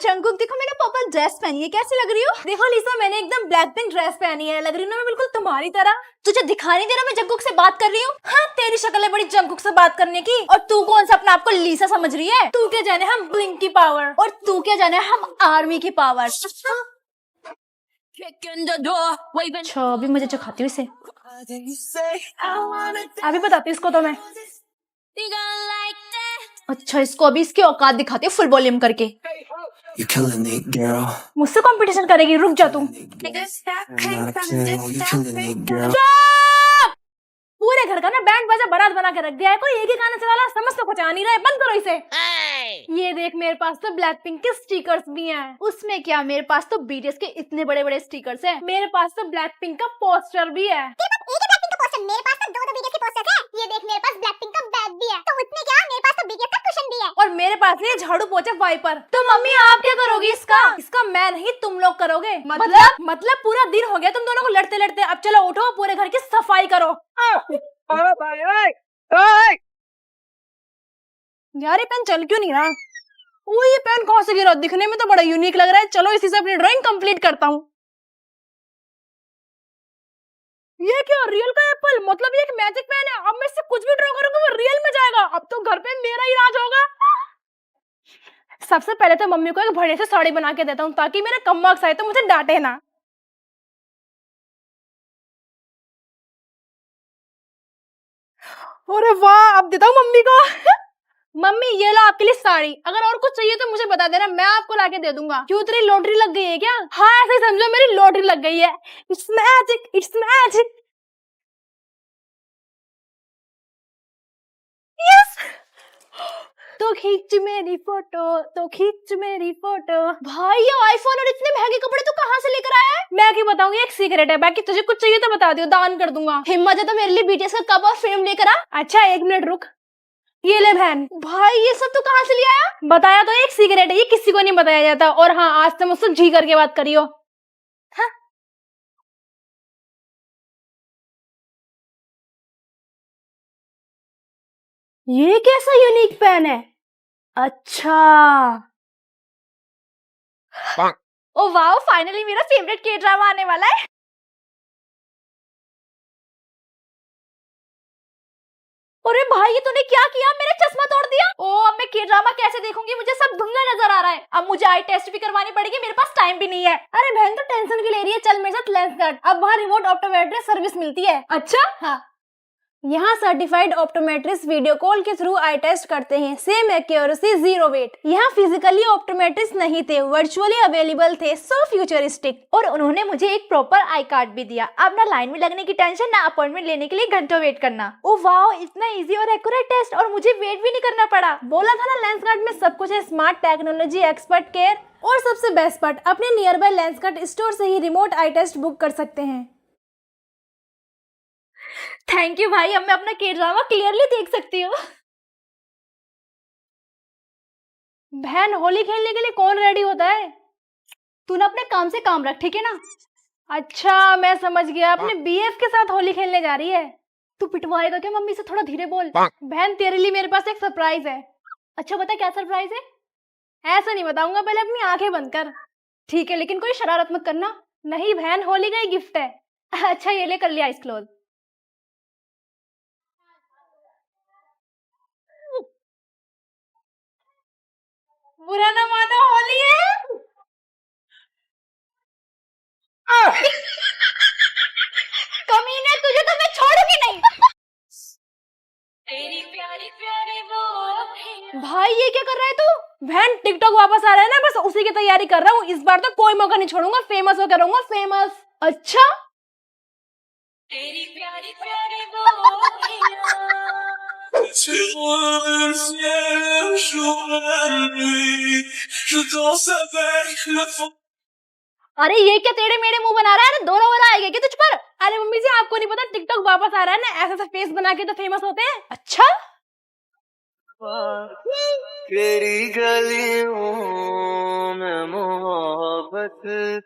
Jungkook देखो मैंने purple dress पहनी है, कैसी लग रही हो? देखो लिसा, मैंने एकदम ब्लैक पिंक ड्रेस पहनी है, लग रही हूँ ना मैं बिल्कुल तुम्हारी तरह। तुझे दिखाई नहीं दे रहा मैं जंगकुक से बात कर रही हूँ? हाँ, तेरी शक्ल है बड़ी जंगकुक से बात करने की। और तू कौन सा अपने आप को लीसा समझ रही है? तू क्या जाने हम ब्लिंक की पावर, और तू क्या जाने हम आर्मी की पावर। अच्छा अभी मुझे चखाती हूँ इसे, अभी बताती हूँ इसको तो मैं। अच्छा इसको अभी इसकी औकात दिखाती हूँ फुल वॉल्यूम करके। You're killing it, girl. मुझसे कंपटीशन करेगी? रुक जा तू। Not a kill. You're killing it, girl. पूरे घर का ना बैंड बाजा बारात बना के रख दिया है, कोई एक ही गाना चला रहा, समझ तो कुछ आ नहीं रहा है, बंद करो इसे। ये देख मेरे पास तो ब्लैक पिंक के स्टिकर्स भी हैं। उसमें क्या, मेरे पास तो बीटीएस के इतने बड़े बड़े स्टिकर्स हैं। मेरे पास तो ब्लैक पिंक का पोस्टर भी है। मेरे पास तो दो बीटीएस के पोस्टर्स हैं। ये देख मेरे पास ब्लैकपिंक का बैग भी है। तो उसमें क्या, मेरे पास तो बीटीएस का कुशन भी है। और मेरे पास ये झाड़ू पोछा वाइपर। तो मम्मी आप क्या करोगी इसका? इसका मैं नहीं तुम लोग करोगे। मतलब पूरा दिन हो गया तुम दोनों को लड़ते लड़ते, अब चलो उठो पूरे घर की सफाई करो। यार ये पेन चल क्यों नहीं रहा? वो ये पेन कहाँ से गिरा? दिखने में तो बड़ा यूनिक लग रहा है। चलो इसी से अपनी ड्राइंग कंप्लीट करता हूँ। ये क्या, रियल का एप्पल? मतलब ये एक मैजिक पेन है। अब मैं इससे कुछ भी ड्रॉ करूंगा वो रियल में जाएगा। अब तो घर पे मेरा ही राज होगा। सबसे पहले तो मम्मी को एक बढ़िया से साड़ी बना के देता हूँ ताकि मेरे कम मार्क्स आए तो मुझे डांटे ना। अरे वाह, अब देता हूँ मम्मी को। मम्मी ये लो आपके लिए साड़ी, अगर और कुछ चाहिए तो मुझे बता देना, मैं आपको लाके दे दूंगा। क्यों, तेरी लॉटरी लग गई है क्या? हाँ ऐसे ही समझो, मेरी लॉटरी लग गई है। It's magic, it's magic. Yes. तो खींच मेरी फोटो, तो खींच मेरी फोटो। भाई ये आईफोन और इतने महंगे कपड़े तू कहाँ से लेकर आया है? मैं क्या बताऊंगी, एक सीक्रेट है। बाकी तुझे कुछ चाहिए तो बता दियो, दान कर दूंगा। हिम्मत है तो मेरे लिए बीटीएस का कप और फिल्म लेकर आ। अच्छा एक मिनट रुक, ये ले बहन। भाई ये सब तू कहाँ से ले आया? बताया तो, एक सीक्रेट है, ये किसी को नहीं बताया जाता। और हाँ, आज से मुझसे जी करके बात करियो। हाँ? ये कैसा यूनिक पेन है? अच्छा ओ वाओ, फाइनली मेरा फेवरेट के ड्रामा आने वाला है। अरे भाई ये तूने क्या किया, मेरा चश्मा तोड़ दिया। ओ अब मैं के ड्रामा कैसे देखूंगी, मुझे सब धुंधला नजर आ रहा है। अब मुझे आई टेस्ट भी करवानी पड़ेगी, मेरे पास टाइम भी नहीं है। अरे बहन तो टेंशन क्यों ले रही है, चल मेरे साथ लेंसकार्ट। अब वहाँ रिमोट ऑप्टोमेट्रिस्ट सर्विस मिलती है। अच्छा हाँ, यहाँ सर्टिफाइड ऑप्टोमेट्रिस्ट वीडियो कॉल के थ्रू आई टेस्ट करते हैं। Same accuracy, zero wait. यहाँ फिजिकली ऑप्टोमेट्रिस्ट नहीं थे, वर्चुअली अवेलेबल थे, सो फ्यूचरिस्टिक। और उन्होंने मुझे एक प्रॉपर आई कार्ड भी दिया। अब ना लाइन में लगने की टेंशन, ना अपॉइंटमेंट लेने के लिए घंटों वेट करना। ओ वाओ, इतना इजी और एक्यूरेट टेस्ट, और मुझे वेट भी नहीं करना पड़ा। बोला था ना लेंसकार्ट में सब कुछ है, स्मार्ट टेक्नोलॉजी, एक्सपर्ट केयर, और सबसे बेस्ट पार्ट, अपने नियर बाय लेंसकार्ट स्टोर से ही रिमोट आई टेस्ट बुक कर सकते हैं। थैंक यू भाई, अब मैं अपना के ड्रामा क्लियरली देख सकती हूँ। बहन होली खेलने के लिए कौन रेडी होता है? तू ना अपने काम से काम रख, ठीक है ना? अच्छा मैं समझ गया, अपने बीएफ के साथ होली खेलने जा रही है। तू पिटवाएगा क्या मम्मी से? थोड़ा धीरे बोल। बहन तेरे लिए मेरे पास एक सरप्राइज है। अच्छा बता क्या सरप्राइज है? ऐसा नहीं बताऊंगा, पहले अपनी आंखें बंद कर। ठीक है, लेकिन कोई शरारत मत करना। नहीं बहन, होली का ही गिफ्ट है। अच्छा ये ले, कर लिया आइस क्लोज। बुरा ना मानो, होली है। कमीने, तुझे तो मैं छोड़ूंगी नहीं। भाई ये क्या कर रहा है तू? बहन टिकटॉक वापस आ रहा है ना, बस उसी की तैयारी कर रहा हूँ। इस बार तो कोई मौका नहीं छोड़ूंगा, फेमस होकर रहूंगा, फेमस। अच्छा अरे ये क्या टेढ़े मेढ़े मुंह बना रहा है? दोनों वाला आएगा क्या तुझ पर? अरे मम्मी जी आपको नहीं पता, टिकटॉक वापस आ रहा है ना, ऐसा ऐसा फेस बना के तो फेमस होते हैं। अच्छा तेरी गलियों में मोहब्बत।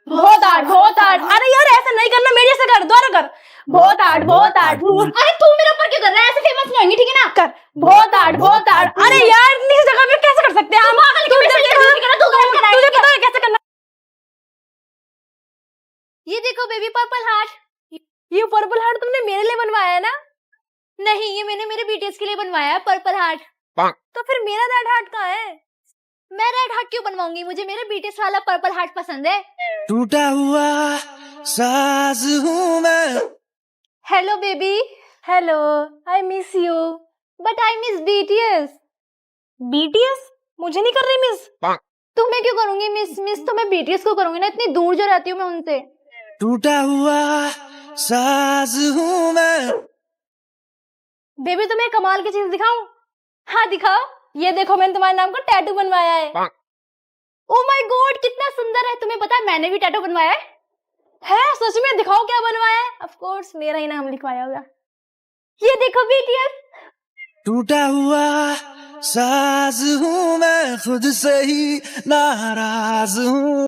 बहुत आर्ट, बहुत आर्ट। अरे यार ऐसा नहीं करना, मेरे से कर, दोबारा कर। बहुत आर्ट, बहुत आर्ट। अरे तू मेरे ऊपर क्यों कर रहा है? ऐसे फेमस नहीं होंगी, ठीक है ना? कर, बहुत आर्ट, बहुत आर्ट। अरे यार इस जगह पे कैसे कर सकते हैं हम? तुझे पता देखो बेबी पर्पल हार्ट। ये पर्पल हार्ट तुमने मेरे लिए बनवाया है ना? नहीं, ये मैंने मेरे बीटीएस के लिए बनवाया है पर्पल हार्ट। तो फिर मेरा रेड हार्ट कहाँ है? मैं रेड हार्ट क्यों बनवाऊंगी, मुझे मेरे बीटीएस वाला पर्पल हार्ट पसंद है। टूटा हुआ साज हूँ मैं। Hello baby. Hello, I miss you. But I miss BTS. BTS? मुझे नहीं कर रही मिस। तुम्हें क्यों करूंगी मिस? मिस तो मैं बीटीएस को करूंगी ना, इतनी दूर जो रहती हूँ मैं उनसे। टूटा हुआ साज हूँ मैं। बेबी तुम्हें कमाल की चीज दिखाऊं? हाँ दिखाओ। ये देखो, मैंने तुम्हारे नाम का टैटू बनवाया है। ओ माय गॉड, कितना सुंदर है। तुम्हें पता है मैंने भी टैटू बनवाया है। सच में? दिखाओ क्या बनवाया है। ऑफ कोर्स मेरा ही नाम लिखवाया होगा। ये देखो बीटीएस। टूटा हुआ साज हूँ मैं, खुद से ही नाराज हूँ।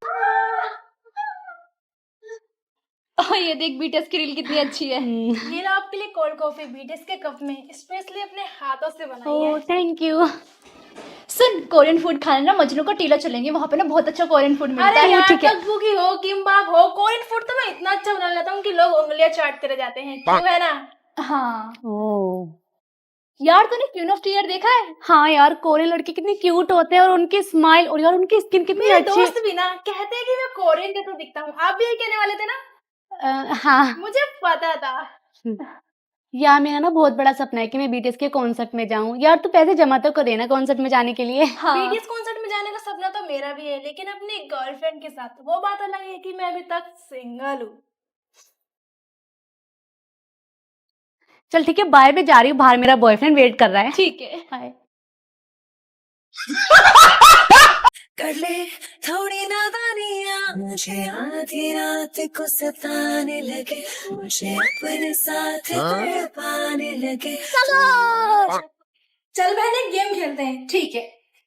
ये देख बीटीएस की रील कितनी अच्छी है। ये लो आपके लिए कोल्ड कॉफी बीटीएस के कप में, स्पेशली अपने हाथों से बनाई है। Oh thank you. Soon, Korean food खाने ना मजनू को टीला चलेंगे, वहाँ पे ना बहुत अच्छा कोरियन फूड मिलता अरे है। यार, ठीक है। तकबुकी हो, किम्बाप हो, कोरियन फूड तो मैं इतना अच्छा बना लेता हूँ कि लोग उंगलियां चाटते रह जाते हैं। क्यों है ना? हाँ ओह यार, तूने क्वीन ऑफ टीयर देखा है? हाँ यार, कोरियन लड़के कितने क्यूट होते हैं और उनकी स्माइल और यार उनकी स्किन कितनी मेरे अच्छी है। दोस्त भी ना कहते हैं कि मैं कोरियन जैसा दिखता हूँ। आप भी यही कहने वाले थे ना? हाँ मुझे पता था। यार, मेरा ना बहुत बड़ा सपना है कि मैं बीटीएस के कॉन्सर्ट में जाऊं। यार तू पैसे जमा तो कर देना कॉन्सर्ट में जाने के लिए। हाँ। बीटीएस कॉन्सर्ट में जाने का सपना तो मेरा भी है, लेकिन अपनी गर्लफ्रेंड के साथ। वो बात अलग है कि मैं अभी तक सिंगल हूँ। चल ठीक है, बाय, मैं जा रही हूँ, बाहर मेरा बॉयफ्रेंड वेट कर रहा है। ठीक है। बाय। कर ले थोड़ी नादानियां, मुझे आधी रात को सताने लगे, मुझे अपने साथ तड़पाने लगे। चल बहने, गेम खेलते हैं। ठीक है,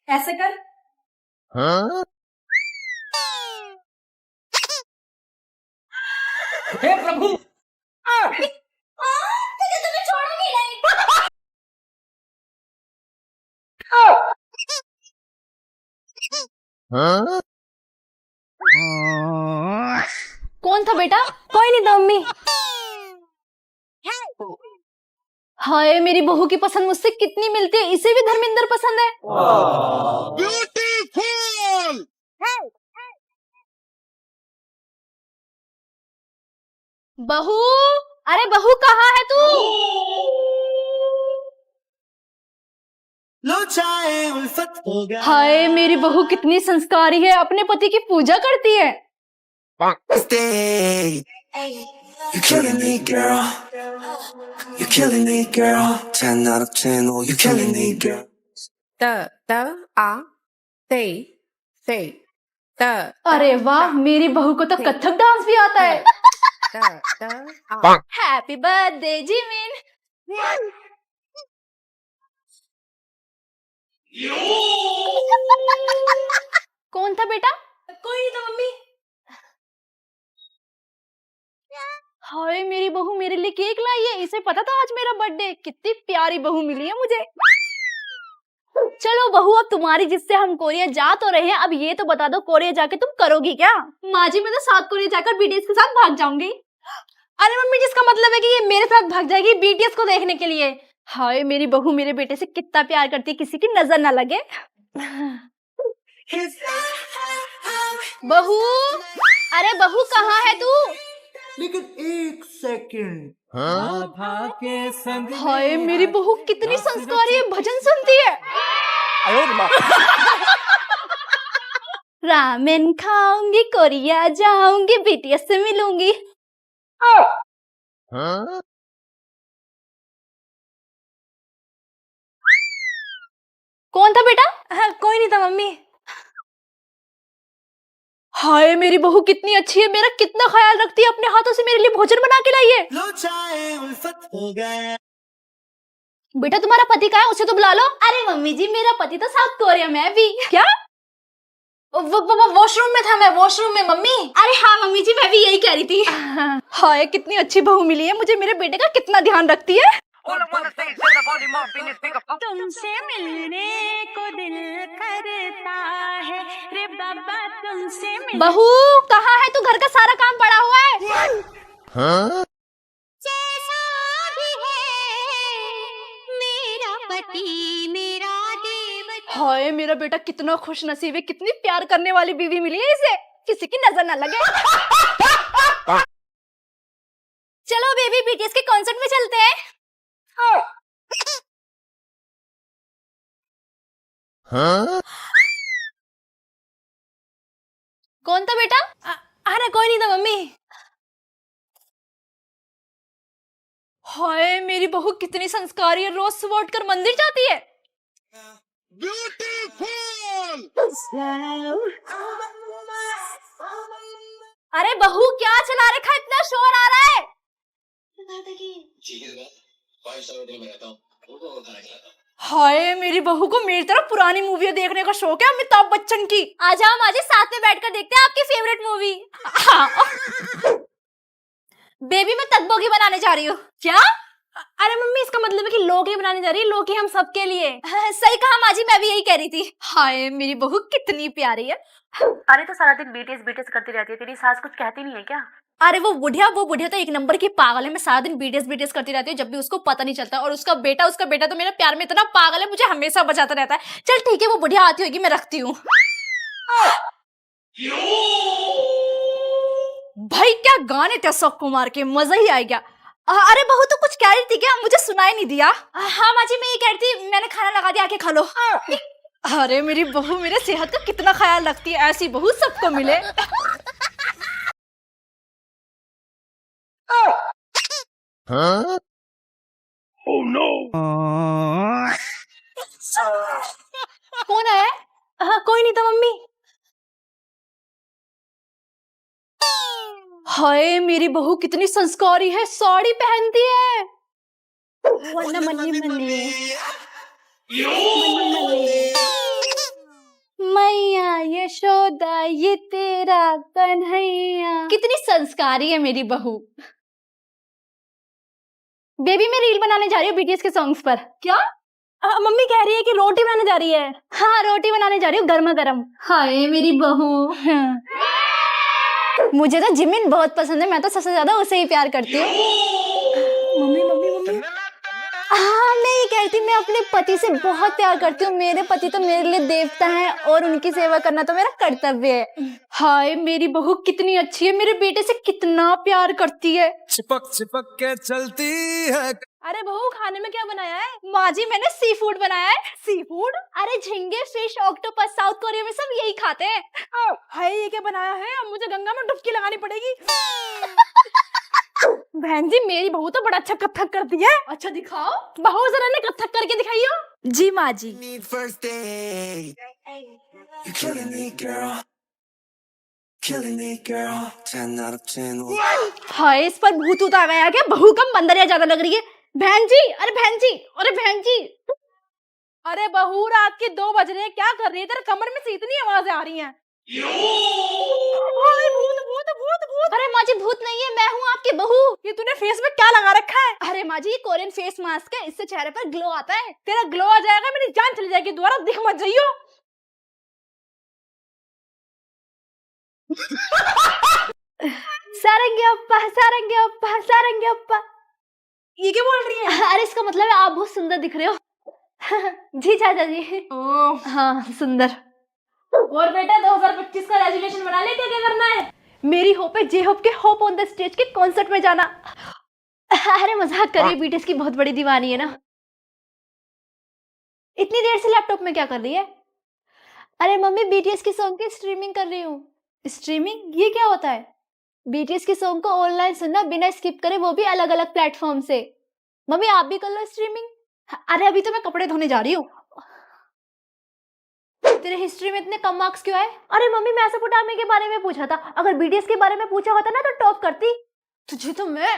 ऐसे कर। हे प्रभु, तुझे तो मैं छोड़ूंगी नहीं। कौन था बेटा? कोई नहीं था मम्मी। हाय, मेरी बहू की पसंद मुझसे कितनी मिलती है। इसे भी धर्मेंद्र पसंद है। बहू, अरे बहू कहाँ है तू? लो चाहे उल्फत हो गया। हाय, मेरी बहू कितनी संस्कारी है, अपने पति की पूजा करती है। Stay. You're killing me, girl. You're killing me, girl. 10 out of 10. Oh, you're killing me, girl. अरे वाह, मेरी बहू को तो कथक डांस भी आता है। Happy birthday Jimin. कौन था बेटा? कोई नहीं था मम्मी। हाय, मेरी बहू मेरे लिए केक लाई है। इसे पता था आज मेरा बर्थडे। कितनी प्यारी बहू मिली है मुझे। चलो बहू, अब तुम्हारी जिससे हम कोरिया जा तो रहे हैं, अब ये तो बता दो कोरिया जाके तुम करोगी क्या? माँ जी, मैं तो साउथ कोरिया जाकर बीटीएस के साथ भाग जाऊंगी। अरे मम्मी, जिसका मतलब है कि ये मेरे साथ भाग जाएगी बीटीएस को देखने के लिए। हाय, मेरी बहू मेरे बेटे से कितना प्यार करती है, किसी की नजर ना लगे। बहू, अरे बहू कहाँ है तू? लेकिन एक सेकंड। के संग हाय, मेरी बहू कितनी संस्कारी है, भजन सुनती है। रामेन खाऊंगी, कोरिया जाऊंगी, बीटीएस से मिलूंगी। कौन था बेटा? कोई नहीं था मम्मी। हाय, मेरी बहू कितनी अच्छी है, मेरा कितना ख्याल रखती है, अपने हाथों से मेरे लिए भोजन बना के लाई है। लो चाहे उल्फत हो गया। बेटा तुम्हारा पति कहाँ है? उसे तो बुला लो। अरे मम्मी जी, मेरा पति तो साउथ कोरिया में है अभी। क्या? वॉशरूम में था मैं, वॉशरूम में मम्मी। अरे हाँ मम्मी जी, मैं भी यही कह रही थी। हाय, कितनी अच्छी बहू मिली है मुझे, मेरे बेटे का कितना ध्यान रखती है। तुमसे मिलने को दिल करता है रे बाबा, तुमसे बहू कहाँ है तू? घर का सारा काम पड़ा हुआ है। जैसा भी है मेरा पति मेरा देवता। हाय मेरा बेटा कितना खुश नसीब है, कितनी प्यार करने वाली बीवी मिली है इसे, किसी की नजर ना लगे। चलो बेबी बीटीएस के कॉन्सर्ट में चलते हैं। कौन था बेटा? अरे कोई नहीं था मम्मी। हाय मेरी बहू कितनी संस्कारी है, रोज सुबह उठकर मंदिर जाती है। अरे बहू क्या चला रखा है, इतना शोर आ रहा है। हाय मेरी बहू को मेरी तरह पुरानी मूवी देखने का शौक है, अमिताभ बच्चन की। आज हम आज साथ में बैठकर देखते हैं आपकी फेवरेट मूवी। बेबी मैं तकबोगी बनाने जा रही हूँ। क्या? अरे मम्मी इसका मतलब है कि लौकी बनाने जा रही है, लौकी हम सबके लिए। सही कहा माँ जी, मैं भी यही कह रही थी। हाय मेरी बहू कितनी प्यारी है। अरे तो सारा दिन बीटीएस बीटीएस करती रहती है, तेरी सास कुछ कहती नहीं है क्या? अरे वो बुढ़िया तो एक नंबर की पागल है। मैं सारा दिन बीटीएस करती रहती हूँ, जब भी उसको पता नहीं चलता। और उसका बेटा तो मेरे प्यार में इतना पागल है, मुझे हमेशा बचाता रहता है। चल ठीक है, वो बुढ़िया आती होगी, मैं रखती हूँ। भाई क्या गाने थे अशोक कुमार के, मजा ही आ गया। अरे बहू तो कुछ कह रही थी क्या? मुझे सुनाई नहीं दिया। हाँ माँ जी मैं ये कह रही थी, मैंने खाना लगा दिया, आके खा लो। अरे मेरी बहू मेरे सेहत का कितना ख्याल रखती है, ऐसी बहू सबको मिले। कौन है? कोई नहीं था मम्मी। हाय मेरी बहू कितनी संस्कारी है, साड़ी पहनती है। मैया यशोदा ये तेरा कन्हैया। कितनी संस्कारी है मेरी बहू। बेबी मैं रील बनाने जा रही हूँ बीटीएस के सॉन्ग्स पर। क्या? मम्मी कह रही है कि रोटी बनाने जा रही है। हाँ रोटी बनाने जा रही हूँ गर्मा गर्म। हाय मेरी बहू। मुझे तो जिमिन बहुत पसंद है, मैं तो सबसे ज्यादा उसे ही प्यार करती हूँ। मम्मी मम्मी मम्मी हाँ मैं ये कहती, मैं अपने पति से बहुत प्यार करती हूँ। मेरे पति तो मेरे लिए देवता है और उनकी सेवा करना तो मेरा कर्तव्य है। हाय मेरी बहू कितनी अच्छी है, मेरे बेटे से कितना प्यार करती है। चिपक चिपक के चलती है। अरे बहू खाने में क्या बनाया है? माँ जी मैंने सी फूड बनाया है। Sea food? अरे झींगे, फिश, ऑक्टोपस, साउथ कोरिया में सब यही खाते हैं। हाय ये क्या बनाया है? अब मुझे गंगा में डुबकी लगानी पड़ेगी। बहन जी मेरी बहू तो बड़ा अच्छा कथक करती है। अच्छा दिखाओ। बहू जरा ने कथक करके दिखाइयो। जी माँ जी। Need first date. You're killing me, girl. Killing me, girl. 10 out of 10. Oh. हाय इस पर भूत उत आ गया क्या? बहू कम बंदरिया ज्यादा लग रही है। बहन जी, अरे बहन जी, अरे बहन जी। अरे बहू रात के 2 बज रहे हैं, क्या कर रही है? तेरे कमर में से इतनी आवाजें आ रही हैं। भूत भूत भूत भूत। अरे माँ जी भूत नहीं है, मैं हूँ आपकी बहू। ये तूने फेस में क्या लगा रखा है? अरे माँ जी ये कोरियन फेस मास्क है, इससे चेहरे पर ग्लो आता है। तेरा ग्लो आ जाएगा, मेरी जान चली जाएगी। दोबारा दिख मत जाइयो। सारंगी अप्पा। ये क्या बोल रही है? अरे इसका मतलब है आप बहुत सुंदर दिख रहे हो। जी चाचा जी। हाँ सुंदर। और बेटा 2025 का रेजोल्यूशन बना ले, क्या क्या करना है? मेरी होप है जे होप के होप ऑन द स्टेज के कॉन्सर्ट में जाना। अरे मजाक करिए, बीटीएस की बहुत बड़ी दीवानी है ना। इतनी देर से लैपटॉप में क्या कर रही है? अरे मम्मी बीटीएस के सॉन्ग की स्ट्रीमिंग कर रही हूँ। स्ट्रीमिंग ये क्या होता है? बीटीएस के सॉन्ग को ऑनलाइन सुनना बिना स्किप करे, वो भी अलग अलग प्लेटफॉर्म से। मम्मी आप भी कर लो स्ट्रीमिंग। अरे अभी तो मैं कपड़े धोने जा रही हूँ। तेरे हिस्ट्री में इतने कम मार्क्स क्यों आए? अरे मम्मी मेसोपोटामिया के बारे में पूछा था, अगर बीटीएस के बारे में पूछा होता ना तो टॉप करती। तुझे तो मैं